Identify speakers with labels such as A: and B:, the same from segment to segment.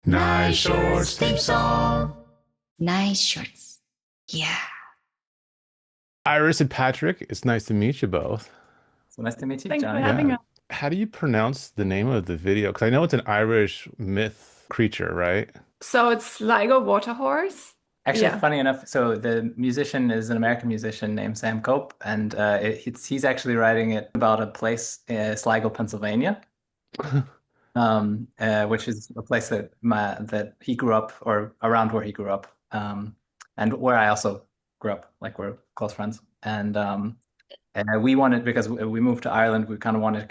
A: Nice Shorts theme song.
B: Nice shorts. Yeah.
A: Iris and Patrick, it's nice to meet you both.
C: So nice to meet you,
D: Thanks for
C: Johnny.
D: having
A: Yeah.
D: us.
A: How do you pronounce the name of the video? Because I know it's an Irish myth creature, right?
D: So it's Sligo Waterhorse.
C: Actually,
D: Yeah.
C: funny enough, so the musician is an American musician named Sam Cope, and he's actually writing it about a place, Sligo, Pennsylvania, which is a place that he grew up, or around where he grew up, and where I also grew up. Like we're close friends, and we wanted, because we moved to Ireland, we kind of wanted to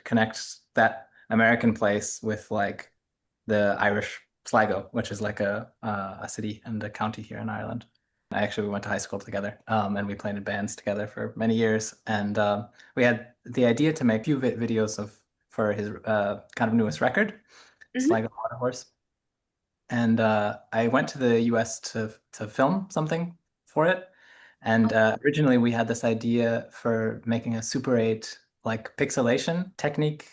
C: connect that American place with like the Irish Sligo, which is like a city and a county here in Ireland. We went to high school together, and we played in bands together for many years. And we had the idea to make a few videos for his kind of newest record, Sligo Waterhorse. And I went to the US to film something for it. And originally we had this idea for making a Super 8 like pixelation technique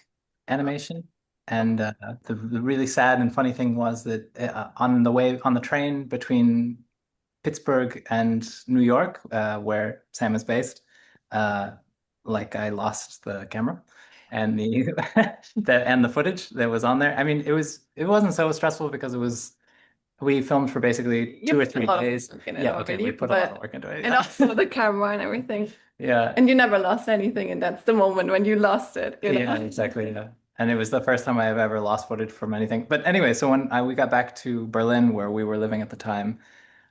C: animation. And the really sad and funny thing was that on the train between Pittsburgh and New York, where Sam is based, like I lost the camera and the footage that was on there. I mean, it wasn't so stressful because we filmed for basically
D: You
C: 2 or 3
D: put a lot of
C: days.
D: work in it
C: Yeah, okay, we
D: already,
C: put a lot of
D: but
C: work into it.
D: and also the camera and everything.
C: Yeah,
D: And you never lost anything, and that's the moment when you lost it, you know?
C: yeah, exactly. Yeah, and it was the first time I have ever lost footage from anything. But anyway, so when we got back to Berlin, where we were living at the time,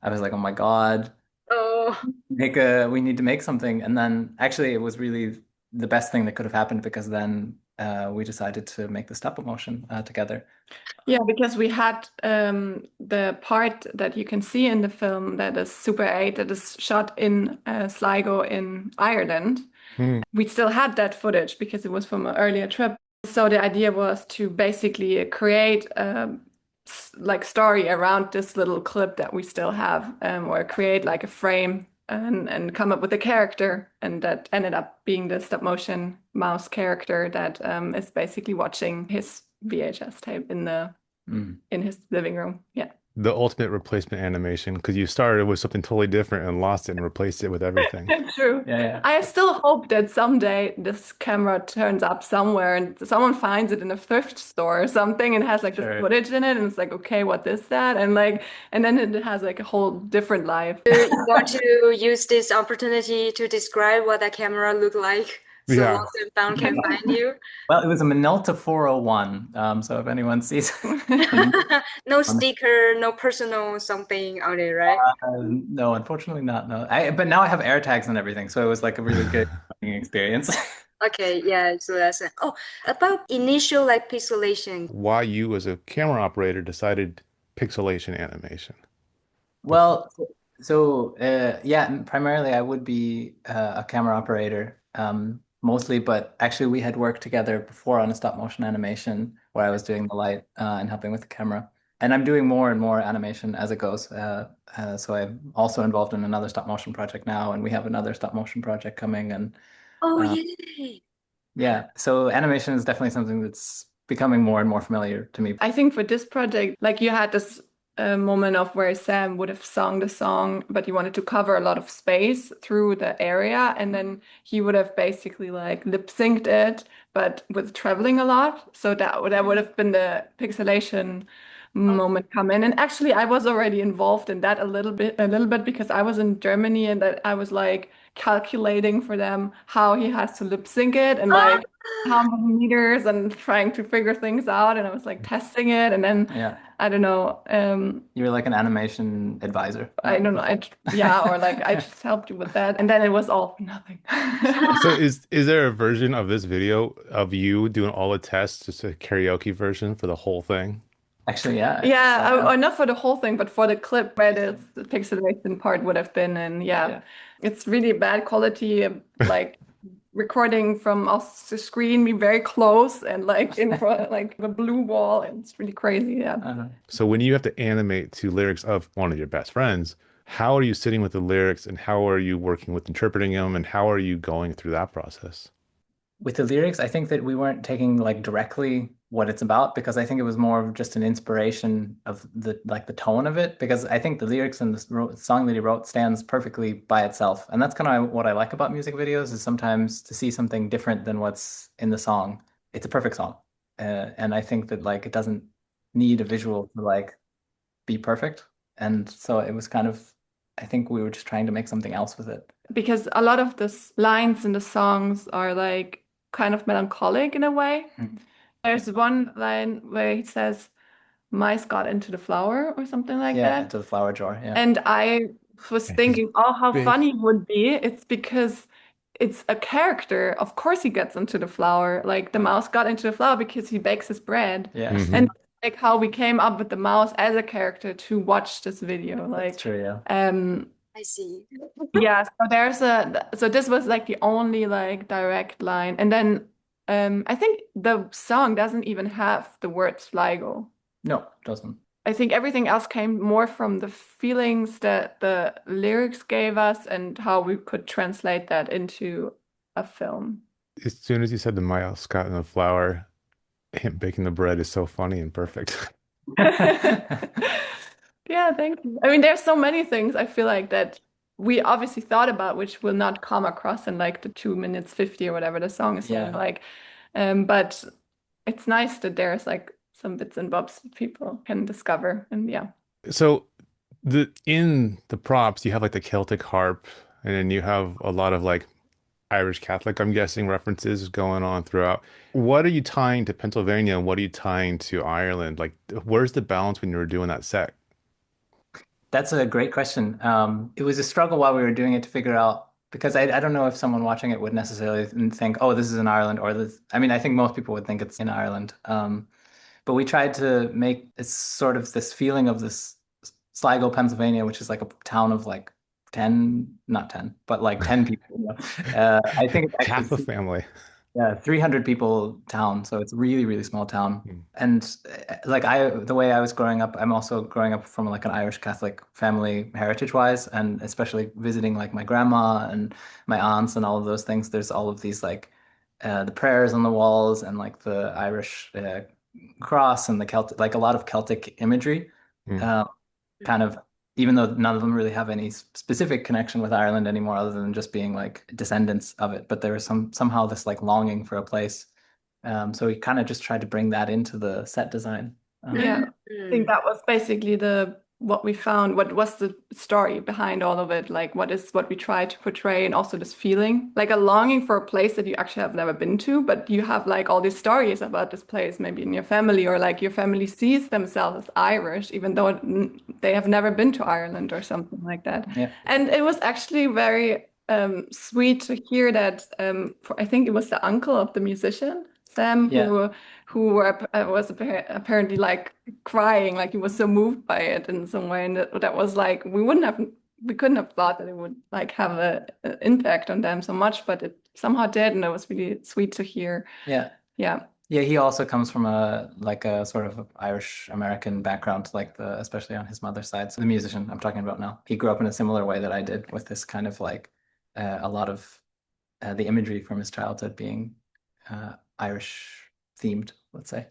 C: I was like, oh my God,
B: Oh,
C: we need to make something. And then actually, it was really the best thing that could have happened, because then we decided to make the stop motion together.
D: Yeah, because we had the part that you can see in the film that is Super 8, that is shot in Sligo in Ireland.
A: Hmm.
D: We still had that footage because it was from an earlier trip. So the idea was to basically create like story around this little clip that we still have, or create like a frame and come up with a character, and that ended up being the stop motion mouse character that is basically watching his VHS tape in his living room. Yeah.
A: The ultimate replacement animation, because you started with something totally different and lost it and replaced it with everything.
D: True.
C: Yeah.
D: I still hope that someday this camera turns up somewhere and someone finds it in a thrift store or something and has like this
C: Sure.
D: footage in it, and it's like, okay, what is that? And then it has like a whole different life.
B: you want to use this opportunity to describe what that camera looked like so
A: Yeah.
B: lost and found can find you?
C: Well, it was a Minolta 401. So if anyone sees,
B: No sticker, no personal something on it, right?
C: no, unfortunately not. No, but now I have AirTags and everything, so it was like a really good experience.
B: Okay, yeah, so that's it. Oh, about initial like pixelation.
A: Why you, as a camera operator, decided pixelation animation?
C: Well, so yeah, primarily I would be a camera operator, mostly, but actually we had worked together before on a stop motion animation where I was doing the light and helping with the camera. And I'm doing more and more animation as it goes. So I'm also involved in another stop motion project now, and we have another stop motion project coming. And
B: Oh,
C: uh,
B: yay.
C: yeah, so animation is definitely something that's becoming more and more familiar to me.
D: I think for this project, like you had this moment of where Sam would have sung the song, but he wanted to cover a lot of space through the area, and then he would have basically like lip synced it, but with traveling a lot. So that would have been the pixelation moment come in. And actually, I was already involved in that a little bit because I was in Germany and that I was like calculating for them how he has to lip sync it and like how many meters and trying to figure things out. And I was like testing it. And then
C: Yeah,
D: I don't know.
C: you were like an animation advisor.
D: I don't know. Or like I just helped you with that. And then it was all for nothing.
A: So is there a version of this video of you doing all the tests, just a karaoke version for the whole thing?
C: Actually, yeah.
D: Yeah, or not for the whole thing, but for the clip where the pixelation part would have been. And
C: Yeah.
D: it's really bad quality, like recording from off the screen, be very close and like in front, like a blue wall. And it's really crazy. Yeah.
A: So when you have to animate to lyrics of one of your best friends, how are you sitting with the lyrics and how are you working with interpreting them and how are you going through that process?
C: With the lyrics, I think that we weren't taking like directly what it's about, because I think it was more of just an inspiration of the tone of it, because I think the lyrics in the song that he wrote stands perfectly by itself. And that's kind of what I like about music videos, is sometimes to see something different than what's in the song. It's a perfect song. And I think that like it doesn't need a visual to like be perfect. And so it was kind of, I think we were just trying to make something else with it.
D: Because a lot of the lines in the songs are like kind of melancholic in a way.
C: Mhm.
D: There's one line where he says, "Mice got into the flower" or something like
C: Yeah,
D: that.
C: into the flower jar. Yeah.
D: And I was
A: His
D: thinking, oh, how
A: big.
D: funny it would be. It's because it's a character. Of course, he gets into the flower. Like the mouse got into the flower because he bakes his bread.
C: Yeah.
A: Hmm.
D: And like how we came up with the mouse as a character to watch this video.
C: That's
D: Like,
C: true. Yeah.
B: I see.
D: yeah, so so this was like the only like direct line. And then I think the song doesn't even have the word Sligo.
C: No, it doesn't.
D: I think everything else came more from the feelings that the lyrics gave us and how we could translate that into a film.
A: As soon as you said the mouse got in the flour, him baking the bread is so funny and perfect.
D: Yeah, thank you. I mean, there's so many things I feel like that we obviously thought about, which will not come across in like the 2 minutes 50 or whatever the song is saying.
C: Yeah.
D: Like, but it's nice that there's like some bits and bobs that people can discover. And yeah.
A: So in the props, you have like the Celtic harp, and then you have a lot of like Irish Catholic, I'm guessing, references going on throughout. What are you tying to Pennsylvania and what are you tying to Ireland? Like, where's the balance when you were doing that set?
C: That's a great question. It was a struggle while we were doing it to figure out, because I don't know if someone watching it would necessarily think, oh, this is in Ireland, or this. I mean, I think most people would think it's in Ireland. But we tried to make it's sort of this feeling of this Sligo, Pennsylvania, which is like a town of like 10, not 10, but like 10 people. I think it's
A: Half a
C: actually
A: family.
C: yeah, 300 people town, so it's a really, really small town.
A: Hmm.
C: And like the way I was growing up, I'm also growing up from like an Irish Catholic family heritage-wise, and especially visiting like my grandma and my aunts and all of those things. There's all of these like the prayers on the walls and like the Irish cross and the Celtic, like a lot of Celtic imagery.
A: Hmm.
C: Um, kind of, even though none of them really have any specific connection with Ireland anymore, other than just being like descendants of it. But there was somehow this like longing for a place. So we kind of just tried to bring that into the set design.
D: Yeah, I think that was basically the what we found. What was the story behind all of it? Like, what we tried to portray, and also this feeling, like a longing for a place that you actually have never been to, but you have like all these stories about this place, maybe in your family, or like your family sees themselves as Irish, even though they have never been to Ireland or something like that.
C: Yeah,
D: And it was actually very sweet to hear that. I think it was the uncle of the musician, Sam,
C: yeah,
D: was apparently like crying, like he was so moved by it in some way, and that was like we couldn't have thought that it would like have an impact on them so much, but it somehow did, and it was really sweet to hear.
C: yeah.
D: Yeah,
C: Yeah, he also comes from a like a sort of Irish American background, like especially on his mother's side. So the musician I'm talking about now, he grew up in a similar way that I did, with this kind of like a lot of the imagery from his childhood being Irish themed, let's say.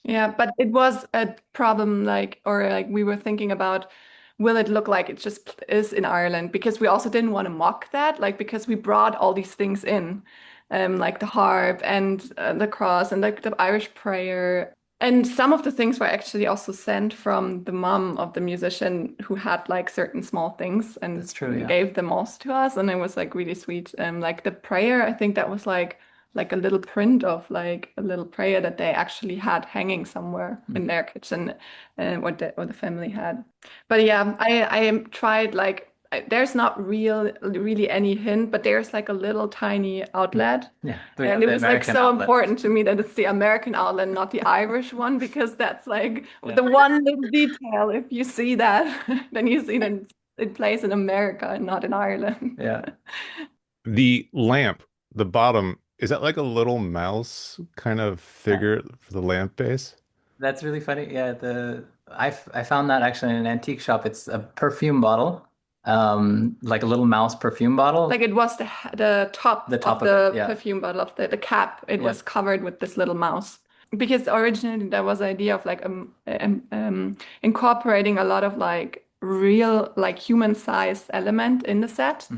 D: yeah, but it was a problem, like, or like we were thinking about, will it look like it just is in Ireland? Because we also didn't want to mock that, like, because we brought all these things in, like the harp and the cross and like the Irish prayer. And some of the things were actually also sent from the mom of the musician who had like certain small things and
C: That's true, yeah.
D: gave them also to us. And it was like really sweet. Like the prayer, I think that was like a little print of like a little prayer that they actually had hanging somewhere in their kitchen, what the family had. But yeah, I tried like there's not really any hint, but there's like a little tiny outlet.
C: Yeah,
D: And it
C: the
D: was like
C: American
D: so
C: outlet.
D: important to me that it's the American outlet, not the Irish one, because that's like the one little detail. If you see that, then you see that it plays in America and not in Ireland.
C: Yeah.
A: The lamp, the bottom, is that like a little mouse kind of figure for the lamp base?
C: That's really funny. Yeah, I found that actually in an antique shop. It's a perfume bottle, like a little mouse perfume bottle.
D: Like it was the top
C: The top
D: of
C: of it,
D: the
C: yeah.
D: perfume bottle of the cap. It
C: Yeah.
D: was covered with this little mouse. because originally there was the idea of like incorporating a lot of like real like human-sized element in the set,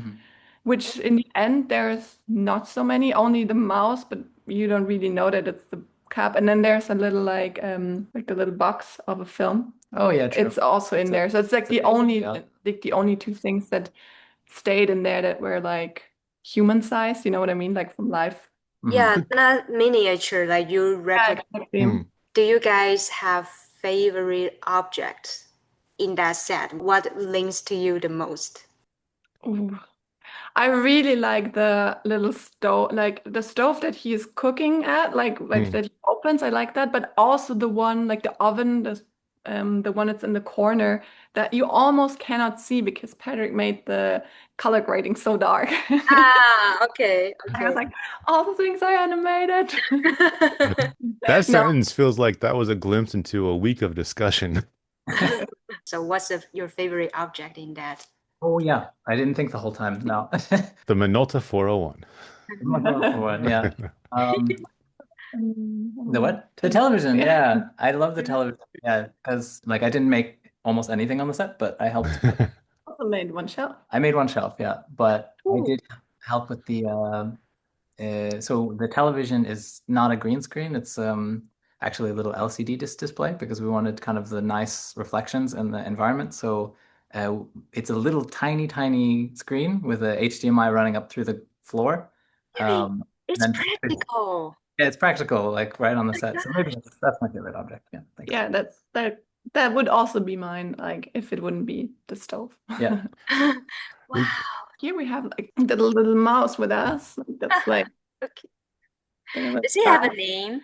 D: which in the end there's not so many, only the mouse, but you don't really know that it's the cap. And then there's a little like the little box of a film.
C: Oh yeah, true.
D: It's also in there. So it's like the only two things that stayed in there that were like human sized, you know what I mean? Like from life.
B: Yeah, not miniature, like you replicate.
D: Exactly.
B: Do you guys have favorite objects in that set? What links to you the most?
D: Ooh. I really like the little stove, like the stove that he is cooking at, like that he opens. I like that, but also the one like the oven, the one that's in the corner that you almost cannot see because Patrick made the color grading so dark.
B: Ah, okay,
D: I was
B: okay.
D: like, all the things I animated.
A: That
D: No.
A: sentence feels like that was a glimpse into a week of discussion.
B: So what's your favorite object in that?
C: Oh yeah, I didn't think the whole time. No.
A: The Minolta 401.
C: Yeah. The what? The television. Yeah, I love the television. Yeah, because like I didn't make almost anything on the set, but I helped.
D: Also made one shelf.
C: I made one shelf, yeah, but I
B: Ooh.
C: did help with the. So the television is not a green screen. It's actually a little LCD display because we wanted kind of the nice reflections in the environment. So it's a little tiny screen with a HDMI running up through the floor.
B: Really? It's
C: Then
B: practical.
C: yeah, it's practical, like right on the set. So maybe that's my favorite object. Yeah, thanks.
D: Yeah, that would also be mine, like if it wouldn't be the stove.
C: Yeah.
B: Wow.
D: Here we have like the little mouse with us. That's like
B: Okay.
D: the
B: Does he have a name?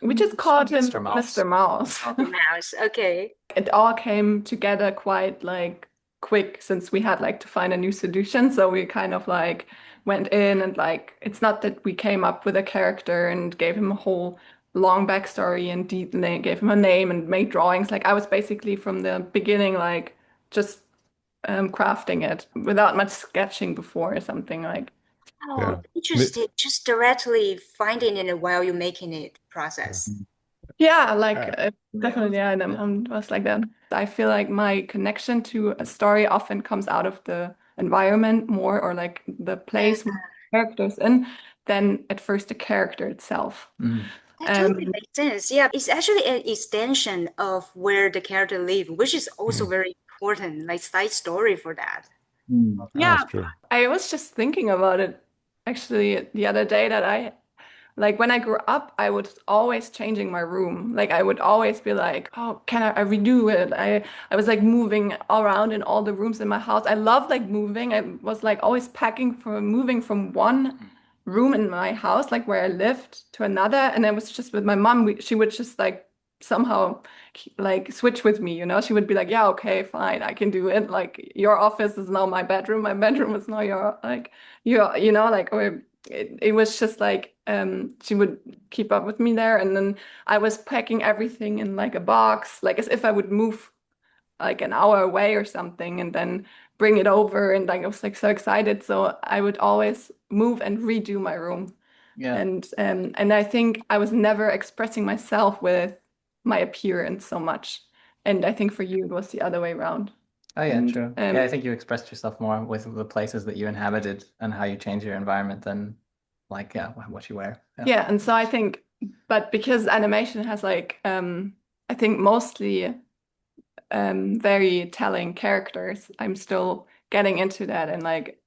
D: we just called him
C: Mr. Mouse.
D: Mr. Mouse.
B: The mouse. Okay.
D: It all came together quite like quick since we had like to find a new solution. So we kind of like went in and like it's not that we came up with a character and gave him a whole long backstory and gave him a name and made drawings. Like I was basically from the beginning like just crafting it without much sketching before or something like.
B: Oh,
A: Yeah.
B: interesting. Just directly finding it while you're making it process.
D: Yeah, like
A: Uh,
D: definitely, yeah, and was like that. I feel like my connection to a story often comes out of the environment more, or like the place with characters in, than at first the character itself.
B: That totally makes sense. Yeah, it's actually an extension of where the character live, which is also very important, like side story for that.
D: Yeah,
A: That's true.
D: I was just thinking about it actually the other day that like when I grew up, I was always changing my room. Like I would always be like, oh, can I redo it? I was like moving around in all the rooms in my house. I love like moving. I was like always moving from one room in my house, like where I lived, to another. And I was just with my mom. She would just like somehow like switch with me, you know? She would be like, yeah, okay, fine, I can do it. Like your office is now my bedroom. My bedroom is now you know, like, or it was just like she would keep up with me there, and then I was packing everything in like a box, like as if I would move like an hour away or something, and then bring it over, and like I was like so excited. So I would always move and redo my room.
C: Yeah.
D: And I think I was never expressing myself with my appearance so much. And I think for you it was the other way around.
C: Oh yeah,
D: And
C: true. Yeah, I think you expressed yourself more with the places that you inhabited and how you change your environment than like what you wear.
D: yeah, and so I think, but because animation has like I think mostly very telling characters, I'm still getting into that and like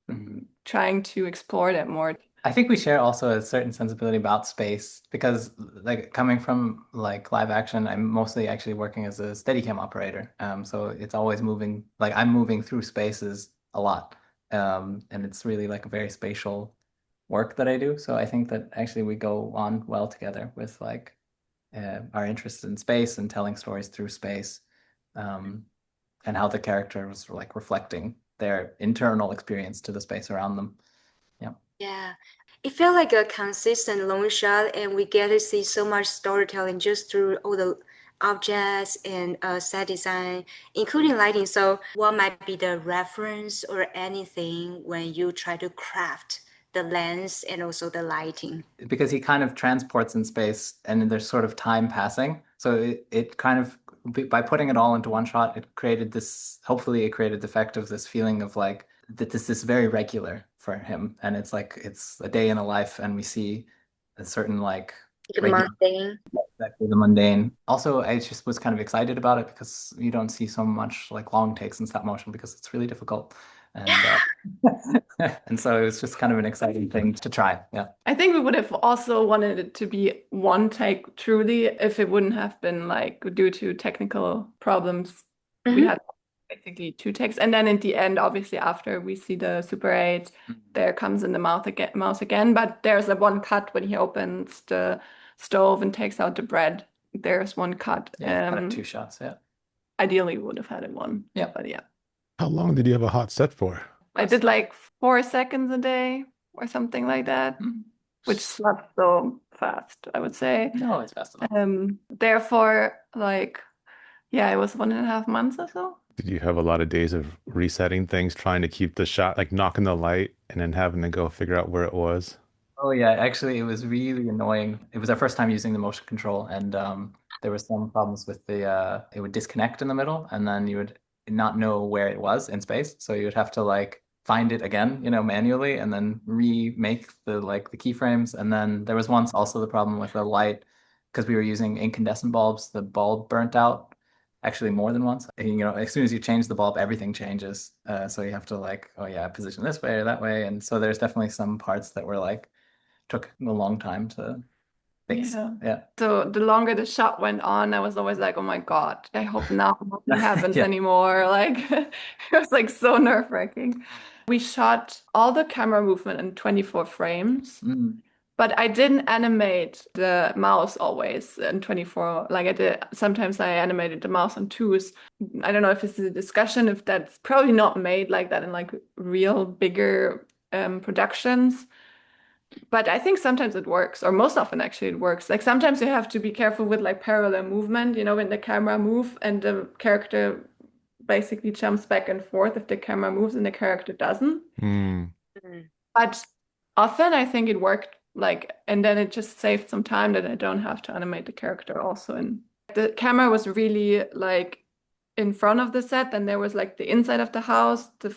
D: trying to explore that more.
C: I think we share also a certain sensibility about space because like coming from like live action, I'm mostly actually working as a Steadicam operator. So it's always moving, like I'm moving through spaces a lot. And it's really like a very spatial work that I do. So I think that actually we go on well together with like our interest in space and telling stories through space, and how the characters are like reflecting their internal experience to the space around them. Yeah.
B: Yeah. It felt like a consistent long shot, and we get to see so much storytelling just through all the objects and set design, including lighting. So, what might be the reference or anything when you try to craft the lens and also the lighting.
C: Because he kind of transports in space and there's sort of time passing. So it kind of, by putting it all into one shot, hopefully it created the effect of this feeling of like, that this is very regular for him. And it's like, it's a day in a life and we see a certain like
B: The
C: regular,
B: mundane.
C: exactly the mundane. Also, I just was kind of excited about it because you don't see so much like long takes in stop motion because it's really difficult. And and so it was just kind of an exciting thing to try. Yeah.
D: I think we would have also wanted it to be one take truly if it wouldn't have been like due to technical problems. We had basically 2 takes. And then in the end, obviously after we see the Super 8, there comes in the mouse again. But there's a one cut when he opens the stove and takes out the bread. There's one cut.
C: Yeah, kind of 2 shots. Yeah.
D: Ideally, we would have had it one.
C: Yeah.
D: But yeah.
A: How long did you have a hot set for?
D: I did like 4 seconds a day or something like that, which is not so fast, I would say.
C: No, it's fast enough.
D: Therefore, like, yeah, it was 1.5 months or so.
A: Did you have a lot of days of resetting things, trying to keep the shot, like knocking the light and then having to go figure out where it was?
C: Oh yeah, actually it was really annoying. It was our first time using the motion control and there were some problems with it would disconnect in the middle and then you would not know where it was in space. So you would have to like find it again, manually and then remake the keyframes. And then there was once also the problem with the light because we were using incandescent bulbs, the bulb burnt out actually more than once. As soon as you change the bulb, everything changes. So you have to like, oh yeah, position this way or that way. And so there's definitely some parts that were like took a long time to fix. Yeah.
D: So the longer the shot went on, I was always like, oh my God, I hope now nothing happens anymore. Like it was like so nerve-wracking. We shot all the camera movement in 24 frames. But I didn't animate the mouse always in 24. Like I did, sometimes I animated the mouse on 2s. I don't know if this is a discussion, if that's probably not made like that in like real bigger productions. But I think sometimes it works, or most often actually it works. Like sometimes you have to be careful with like parallel movement, when the camera moves and the character basically jumps back and forth if the camera moves and the character doesn't. But often I think it worked and then it just saved some time that I don't have to animate the character also. And the camera was really like in front of the set, and there was like the inside of the house, the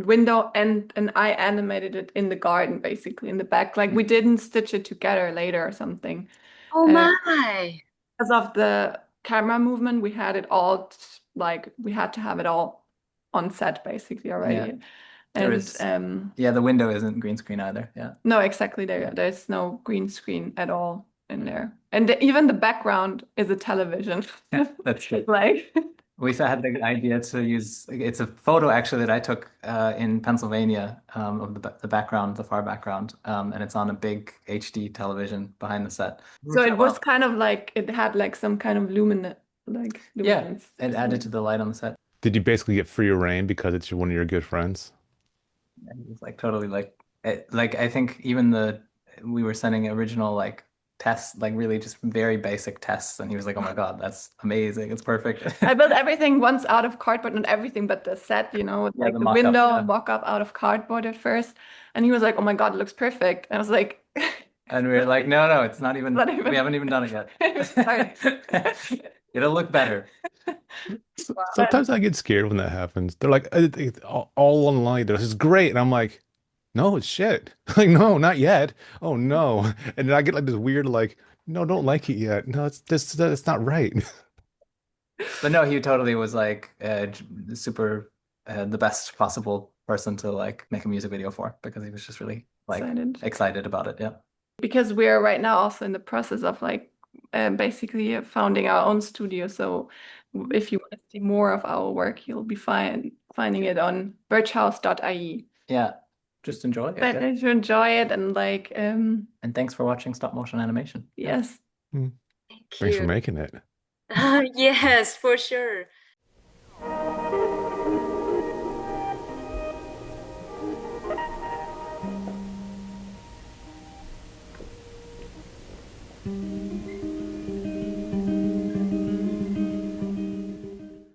D: window, and I animated it in the garden, basically in the back. Like we didn't stitch it together later or something.
B: Oh my!
D: Because of the camera movement, we had it all we had to have it all on set basically already.
C: Yeah. The window isn't green screen either. Yeah.
D: No, exactly. There's no green screen at all in there, and even the background is a television.
C: Yeah, that's true. We had the idea to use, it's a photo actually that I took in Pennsylvania of the background, the far background, and it's on a big HD television behind the set.
D: So it was kind of like, it had like some kind of luminance.
C: Yeah, it added to the light on the set.
A: Did you basically get free reign because it's one of your good friends?
C: Yeah, he was like totally I think even we were sending original tests, really just very basic tests. And he was like, oh my God, that's amazing. It's perfect.
D: I built everything once out of cardboard, not everything, but the set, the window mock-up out of cardboard at first. And he was like, oh my God, it looks perfect. And I was like...
C: And we were like, no, it's not even, we haven't even done it yet. It'll look better.
A: Sometimes I get scared when that happens. They're like, all online, this is great. And I'm like, no, it's shit. Like, no, not yet. Oh no. And then I get like this weird, no, don't like it yet. No, it's not right.
C: But no, he totally was like super the best possible person to make a music video for, because he was just really excited about it. Yeah.
D: Because we're right now also in the process of basically founding our own studio. So if you want to see more of our work, you'll be finding it on birchhouse.ie.
C: Yeah. Just enjoy it.
D: But if you enjoy it and
C: and thanks for watching stop motion animation.
D: Yes.
B: Thank
A: Thanks
B: you.
A: for making it.
B: Yes, for sure.